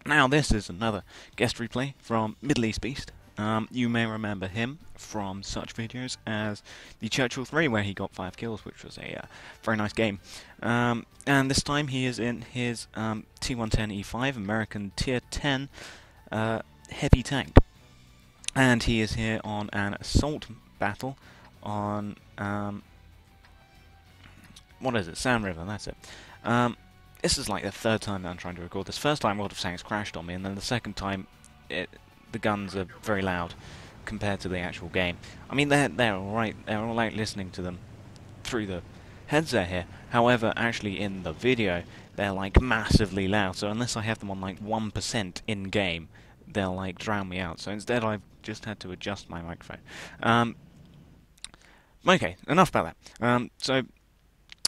Now this is another guest replay from Middle East Beast. You may remember him from such videos as the Churchill 3 where he got 5 kills, which was a very nice game. And this time he is in his T110E5 American Tier 10 heavy tank. And he is here on an assault battle on, what is it, Sand River, that's it. This is like the third time that I'm trying to record this. First time World of Tanks crashed on me, and then the second time the guns are very loud compared to the actual game. I mean, they're alright, they're alright listening to them through the headset here. However, actually in the video, they're like massively loud, so unless I have them on like 1% in-game, they'll like drown me out. So instead I've just had to adjust my microphone. Okay, enough about that. So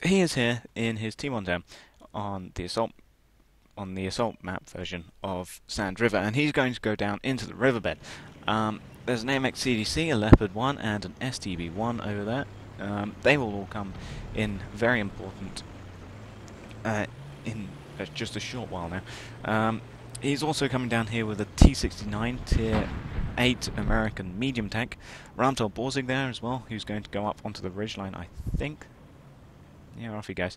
he is here in his T110 on the assault map version of Sand River, and he's going to go down into the riverbed. There's an AMX CDC, a Leopard 1, and an STB 1 over there. They will all come in very important in just a short while now. He's also coming down here with a T69 Tier 8 American medium tank. Rantel Borzig there as well, who's going to go up onto the ridgeline, I think. Yeah, off he goes.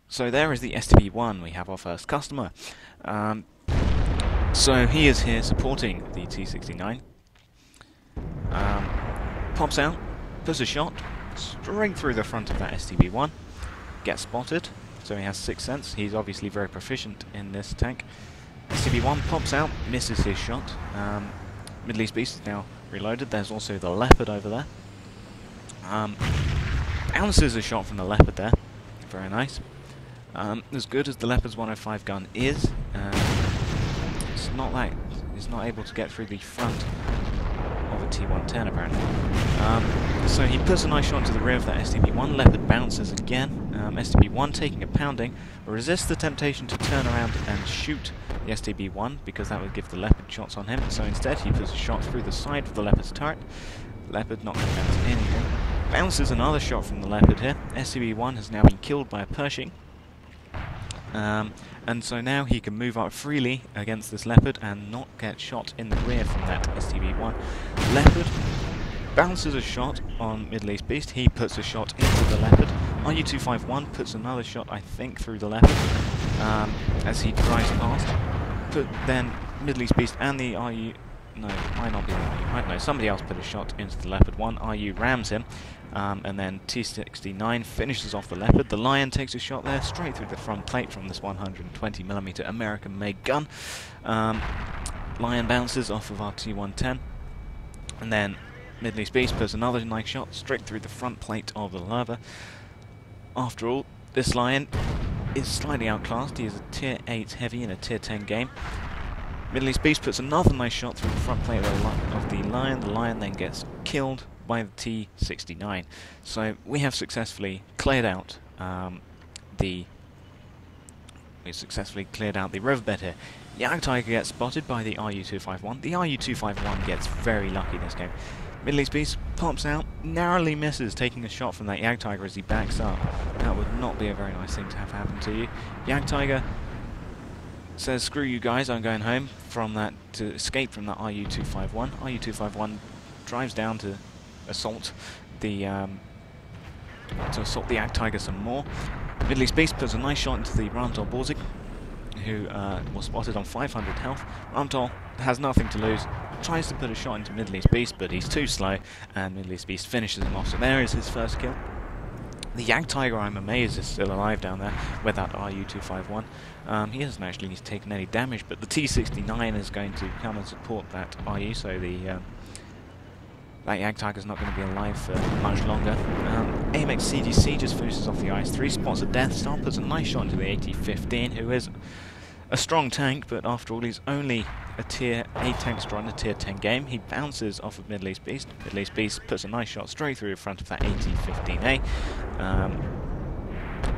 So there is the STB1, we have our first customer. So he is here supporting the T69. Pops out, puts a shot straight through the front of that STB1. Gets spotted, so he has 6th sense. He's obviously very proficient in this tank. STB1 pops out, misses his shot. Middle East Beast is now reloaded. There's also the Leopard over there. Bounces a shot from the Leopard there. Very nice. As good as the Leopard's 105 gun is, it's not able to get through the front of a T110 apparently. So he puts a nice shot into the rear of that STB1. Leopard bounces again. STB1 taking a pounding, resists the temptation to turn around and shoot the STB1 because that would give the Leopard shots on him. So instead he puts a shot through the side of the Leopard's turret. Leopard not going to bounce anything. Bounces another shot from the Leopard here. STB1 has now been killed by a Pershing. And so now he can move up freely against this Leopard and not get shot in the rear from that STB1. Leopard bounces a shot on Middle East Beast. He puts a shot into the Leopard. RU-251 puts another shot, I think, through the Leopard as he drives past. But then Middle East Beast and the RU... No, it might not be the RU. I don't know. Somebody else put a shot into the Leopard 1. RU rams him. And then T69 finishes off the Leopard. The Lion takes a shot there, straight through the front plate from this 120mm American-made gun. Lion bounces off of our T110. And then Middle East Beast puts another nice shot straight through the front plate of the Lava. After all, this Lion is slightly outclassed. He is a Tier 8 heavy in a Tier 10 game. Middle East Beast puts another nice shot through the front plate of the Lion. The Lion then gets killed by the T69. So we have successfully cleared out the riverbed here. Jagdtiger gets spotted by the RU-251. The RU-251 gets very lucky this game. Middle East Beast pops out, narrowly misses taking a shot from that Jagdtiger as he backs up. That would not be a very nice thing to have happen to you. Jagdtiger says, "Screw you guys, I'm going home," from that to escape from that RU-251. RU-251 drives down to assault the Jagdtiger some more. Middle East Beast puts a nice shot into the Rantel Borzig, who was spotted on 500 health. Rantel has nothing to lose, tries to put a shot into Middle East Beast, but he's too slow, and Middle East Beast finishes him off. So there is his first kill. The Jagdtiger, I'm amazed, is still alive down there with that RU-251. He hasn't actually taken any damage, but the T69 is going to come and support that RU, so that Jagdtiger is not going to be alive for much longer. AMX CDC just finishes off the IS-3, spots a Death Star, puts a nice shot into the AT-15, who is a strong tank, but after all he's only a Tier 8 tank strong in a Tier 10 game. He bounces off of Middle East Beast. Middle East Beast puts a nice shot straight through the front of that AT-15A.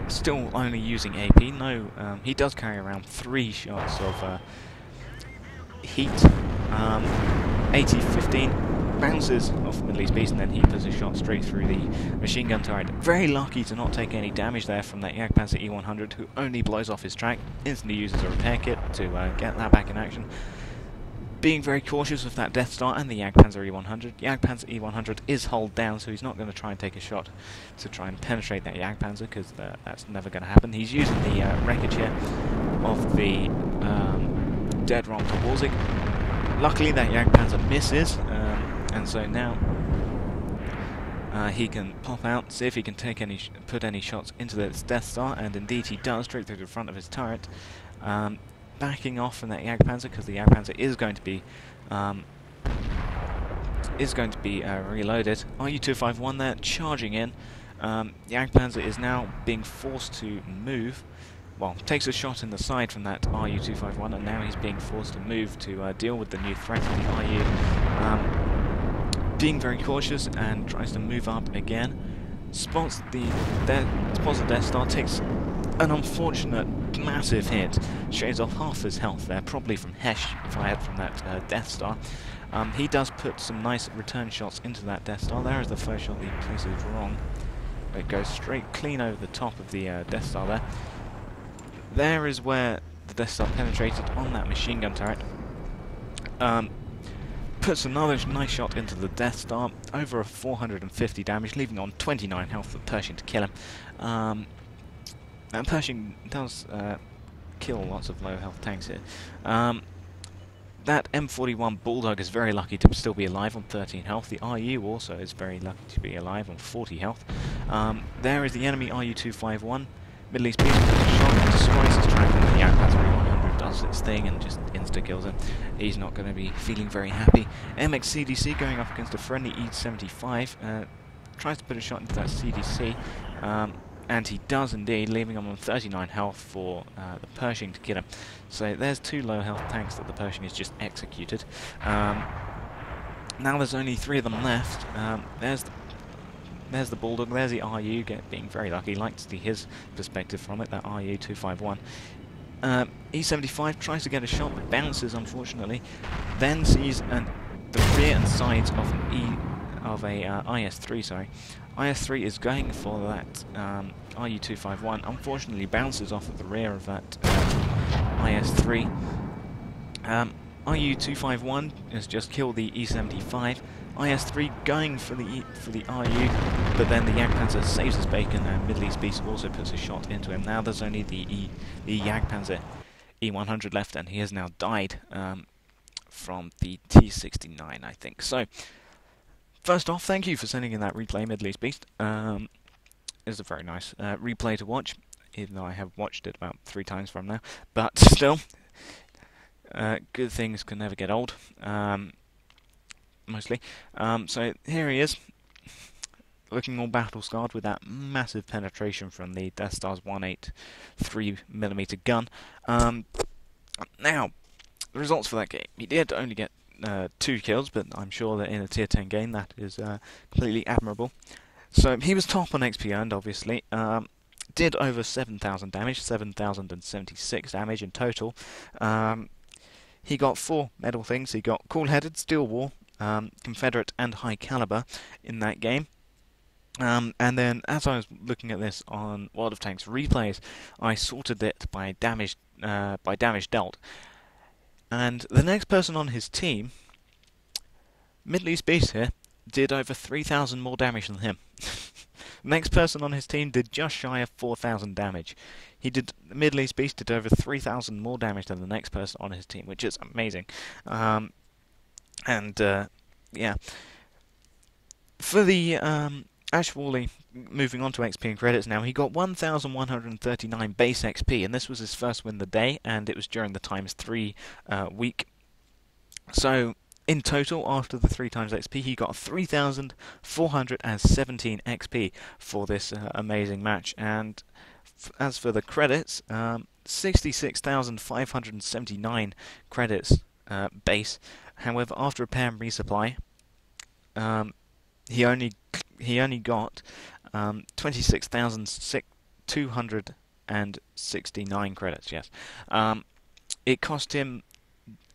Still only using AP. No, he does carry around 3 shots of heat. AT-15 bounces off Middle East Beast, and then he puts a shot straight through the machine gun turret. Very lucky to not take any damage there from that Jagdpanzer E100, who only blows off his track, instantly uses a repair kit, to get that back in action. Being very cautious with that Death Star and the Jagdpanzer E100. Jagdpanzer E100 is hull down, so he's not going to try and take a shot to try and penetrate that Jagdpanzer, because that's never going to happen. He's using the wreckage here of the dead Rom Tobolzig. Luckily that Jagdpanzer misses, and so now he can pop out, see if he can take put any shots into this Death Star, and indeed he does, straight through the front of his turret. Backing off from that Jagdpanzer, because the Jagdpanzer is going to be reloaded. RU-251 there, charging in. Jagdpanzer is now being forced to move. Well, takes a shot in the side from that RU-251, and now he's being forced to move to deal with the new threat of the RU. Being very cautious and tries to move up again. Spots the Death Star, takes an unfortunate massive hit, shaves off half his health there, probably from Hesh fired from that Death Star. He does put some nice return shots into that Death Star. There is the first shot that he places wrong. It goes straight clean over the top of the Death Star there. There is where the Death Star penetrated on that machine gun turret. Puts another nice shot into the Death Star, over 450 damage, leaving on 29 health for Pershing to kill him. And Pershing does kill lots of low health tanks here. That M41 Bulldog is very lucky to still be alive on 13 health. The RU also is very lucky to be alive on 40 health. There is the enemy RU-251. Middle East Beast puts a shot and destroys his track, and the Jagdpanzer E100 does its thing and just insta-kills him. He's not going to be feeling very happy. MX-CDC going up against a friendly E75. Tries to put a shot into that CDC. And he does indeed, leaving him on 39 health for the Pershing to kill him. So there's two low health tanks that the Pershing has just executed. Now there's only 3 of them left. There's the Bulldog, there's the RU, being very lucky. Like to see his perspective from it, that RU-251. E75 tries to get a shot, but bounces unfortunately. Then sees the rear and sides of an IS-3, sorry. IS-3 is going for that RU-251, unfortunately bounces off at the rear of that IS-3. RU-251 has just killed the E-75. IS-3 going for the RU, but then the Jagdpanzer saves his bacon, and Middle East Beast also puts a shot into him. Now there's only the Jagdpanzer E100 left, and he has now died from the T69, I think. So, first off, thank you for sending in that replay, Middle East Beast. It's a very nice replay to watch, even though I have watched it about 3 times from now. But still, good things can never get old, mostly. So here he is, looking all battle-scarred with that massive penetration from the Death Star's 183mm gun. Now, the results for that game. He did only get 2 kills, but I'm sure that in a Tier 10 game that is completely admirable. So he was top on XP earned, obviously. Did over 7,000 damage, 7,076 damage in total. He got 4 medal things. He got Cool-Headed, Steel War, Confederate and High Caliber in that game. And then, as I was looking at this on World of Tanks replays, I sorted it by damage dealt. And the next person on his team, Middle East Beast here, did over 3,000 more damage than him. The next person on his team did just shy of 4,000 damage. Middle East Beast did over 3,000 more damage than the next person on his team, which is amazing. Yeah. For the Ash Wally, moving on to XP and credits now, he got 1,139 base XP, and this was his first win of the day, and it was during the ×3 week. So, in total, after the 3 times XP, he got 3,417 XP for this amazing match. And as for the credits, 66,579 credits base. However, after repair and resupply, he only got 26,269 credits. Yes, it cost him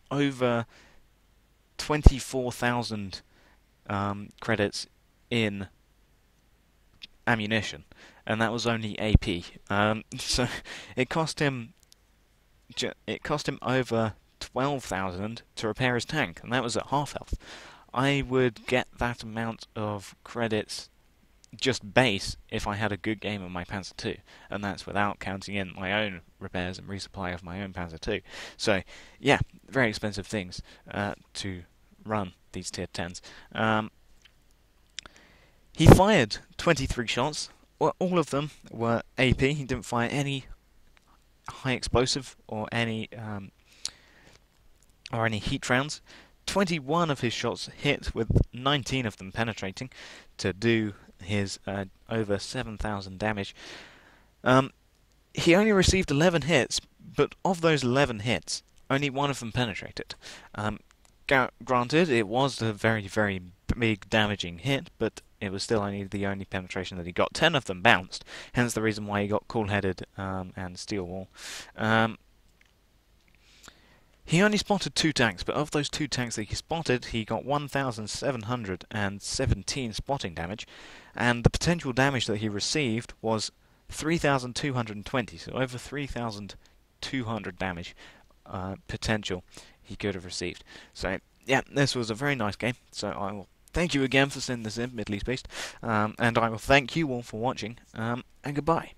over 24,000 credits in ammunition, and that was only AP. So it cost him it cost him over 12,000 to repair his tank, and that was at half health. I would get that amount of credits just base if I had a good game of my Panzer II, and that's without counting in my own repairs and resupply of my own Panzer II. So, yeah, very expensive things to run these tier 10s. He fired 23 shots. Well, all of them were AP. He didn't fire any high explosive or any heat rounds. 21 of his shots hit, with 19 of them penetrating to do his over 7,000 damage. He only received 11 hits, but of those 11 hits, only one of them penetrated. Granted, it was a very, very big damaging hit, but it was still only the only penetration that he got. 10 of them bounced, hence the reason why he got cool-headed and steel wall. He only spotted 2 tanks, but of those 2 tanks that he spotted, he got 1,717 spotting damage, and the potential damage that he received was 3,220, so over 3,200 damage potential he could have received. So, yeah, this was a very nice game, so I will thank you again for sending this in, Middle East based, and I will thank you all for watching, and goodbye.